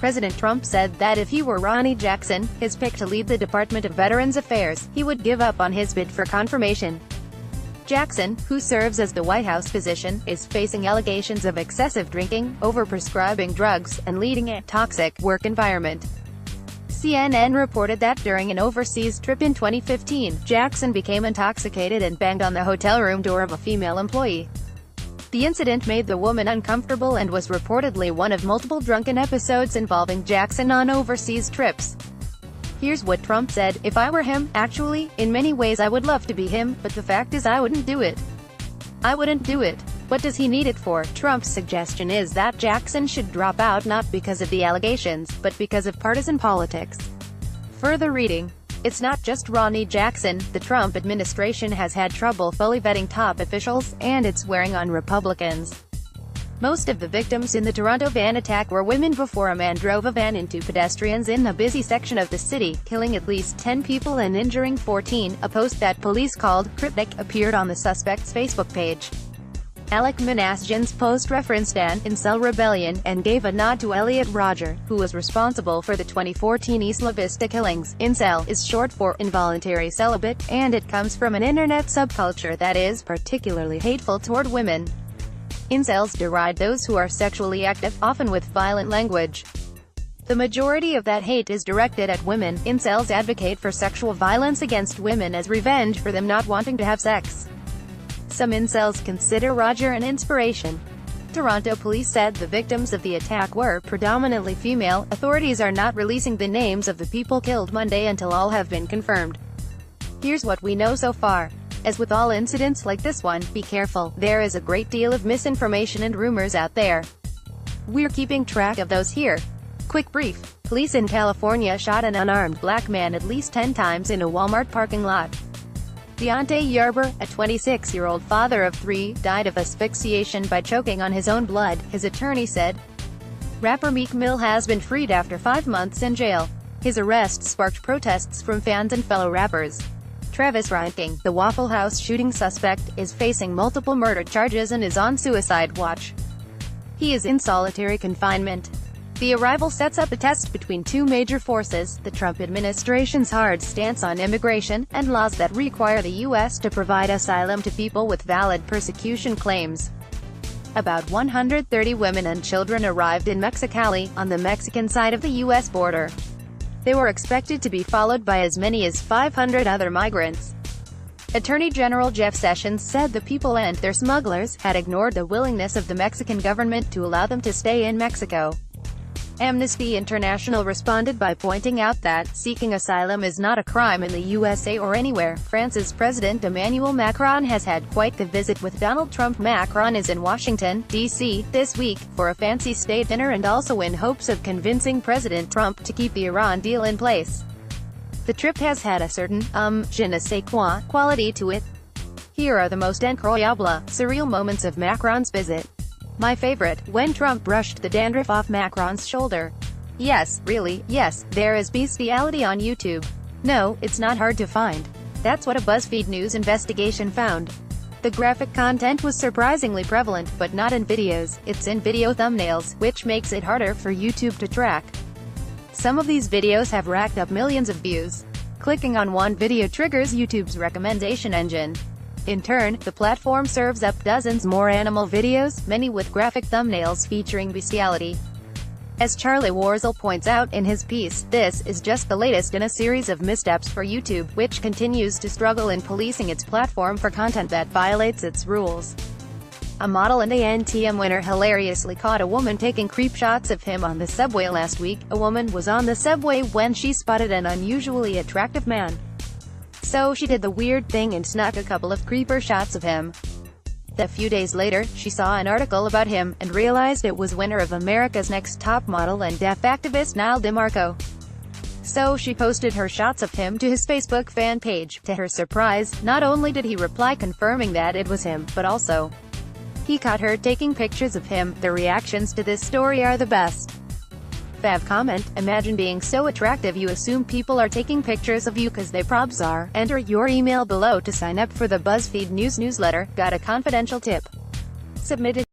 President Trump said that if he were Ronny Jackson, his pick to lead the Department of Veterans Affairs, he would give up on his bid for confirmation. Jackson, who serves as the White House physician, is facing allegations of excessive drinking, overprescribing drugs, and leading a toxic work environment. CNN reported that during an overseas trip in 2015, Jackson became intoxicated and banged on the hotel room door of a female employee. The incident made the woman uncomfortable and was reportedly one of multiple drunken episodes involving Jackson on overseas trips. Here's what Trump said: "If I were him, actually, in many ways I would love to be him, but the fact is I wouldn't do it. I wouldn't do it. What does he need it for?" Trump's suggestion is that Jackson should drop out not because of the allegations, but because of partisan politics. Further reading. It's not just Ronny Jackson. The Trump administration has had trouble fully vetting top officials, and it's wearing on Republicans. Most of the victims in the Toronto van attack were women before a man drove a van into pedestrians in a busy section of the city, killing at least 10 people and injuring 14. A post that police called cryptic appeared on the suspect's Facebook page. Alec Manasjian's post referenced an incel rebellion, and gave a nod to Elliot Rodger, who was responsible for the 2014 Isla Vista killings. Incel is short for involuntary celibate, and it comes from an internet subculture that is particularly hateful toward women. Incels deride those who are sexually active, often with violent language. The majority of that hate is directed at women. Incels advocate for sexual violence against women as revenge for them not wanting to have sex. Some incels consider Rodger an inspiration. Toronto police said the victims of the attack were predominantly female. Authorities are not releasing the names of the people killed Monday until all have been confirmed. Here's what we know so far. As with all incidents like this one, be careful. There is a great deal of misinformation and rumors out there. We're keeping track of those here. Quick brief. Police in California shot an unarmed black man at least 10 times in a Walmart parking lot. Deontay Yarber, a 26-year-old father of 3, died of asphyxiation by choking on his own blood, his attorney said. Rapper Meek Mill has been freed after 5 months in jail. His arrest sparked protests from fans and fellow rappers. Travis Reinking, the Waffle House shooting suspect, is facing multiple murder charges and is on suicide watch. He is in solitary confinement. The arrival sets up a test between two major forces: the Trump administration's hard stance on immigration, and laws that require the U.S. to provide asylum to people with valid persecution claims. About 130 women and children arrived in Mexicali, on the Mexican side of the U.S. border. They were expected to be followed by as many as 500 other migrants. Attorney General Jeff Sessions said the people and their smugglers had ignored the willingness of the Mexican government to allow them to stay in Mexico. Amnesty International responded by pointing out that seeking asylum is not a crime in the USA or anywhere. France's President Emmanuel Macron has had quite the visit with Donald Trump. Macron is in Washington, D.C., this week, for a fancy state dinner and also in hopes of convincing President Trump to keep the Iran deal in place. The trip has had a certain, je ne sais quoi, quality to it. Here are the most incroyable, surreal moments of Macron's visit. My favorite, when Trump brushed the dandruff off Macron's shoulder. Yes, really, yes, there is bestiality on YouTube. No, it's not hard to find. That's what a BuzzFeed News investigation found. The graphic content was surprisingly prevalent, but not in videos, it's in video thumbnails, which makes it harder for YouTube to track. Some of these videos have racked up millions of views. Clicking on one video triggers YouTube's recommendation engine. In turn, the platform serves up dozens more animal videos, many with graphic thumbnails featuring bestiality. As Charlie Warzel points out in his piece, this is just the latest in a series of missteps for YouTube, which continues to struggle in policing its platform for content that violates its rules. A model and ANTM winner hilariously caught a woman taking creep shots of him on the subway last week. A woman was on the subway when she spotted an unusually attractive man. So she did the weird thing and snuck a couple of creeper shots of him. A few days later, she saw an article about him, and realized it was winner of America's Next Top Model and deaf activist Niall DeMarco. So she posted her shots of him to his Facebook fan page. To her surprise, not only did he reply confirming that it was him, but also, he caught her taking pictures of him. The reactions to this story are the best. Fav comment: imagine being so attractive you assume people are taking pictures of you cause they probs are. Enter your email below to sign up for the BuzzFeed News newsletter. Got a confidential tip submitted